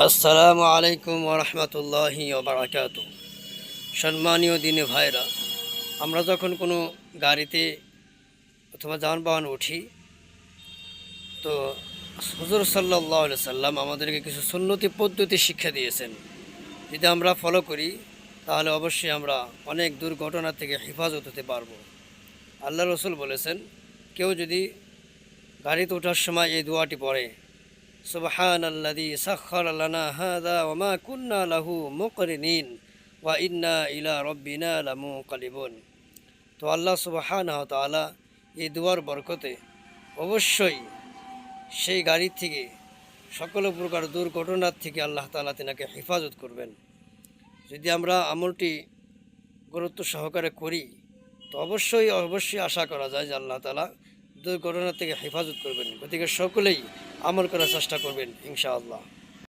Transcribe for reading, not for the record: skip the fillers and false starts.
আসসালামু আলাইকুম ওরহমতুল্লাহি ওবারাকাতু। সম্মানীয় দিনে ভাইরা, আমরা যখন কোনো গাড়িতে অথবা যানবাহন উঠি, তো হুজুর সাল্লাল্লাহু আলাইহি সাল্লাম আমাদেরকে কিছু সুন্নতি পদ্ধতি শিক্ষা দিয়েছেন। যদি আমরা ফলো করি তাহলে অবশ্যই আমরা অনেক দুর্ঘটনা থেকে হেফাজত হতে পারবো। আল্লাহ রসুল বলেছেন, কেউ যদি গাড়িতে ওঠার সময় এই দোয়াটি পড়ে, সুবহানাল্লাযী সাখখারা লানা হাযা ওয়া মা কুন্না লাহু মুকরিনিন ওয়া ইন্না ইলা রাব্বিনা লামুনকালিবুন, তো আল্লাহ সুবহানাহু ওয়া তাআলা এই দুয়ার বরকতে অবশ্যই সেই গাড়ি থেকে সকল প্রকার দুর্ঘটনার থেকে আল্লাহ তাআলা তিনাকে হেফাজত করবেন। যদি আমরা আমলটি গুরুত্ব সহকারে করি তো অবশ্যই আশা করা যায় যে আল্লাহ তাআলা দুর্ঘটনা থেকে হেফাজত করবেন। গতিকে সকলেই আমল করার চেষ্টা করবেন ইনশাআল্লাহ।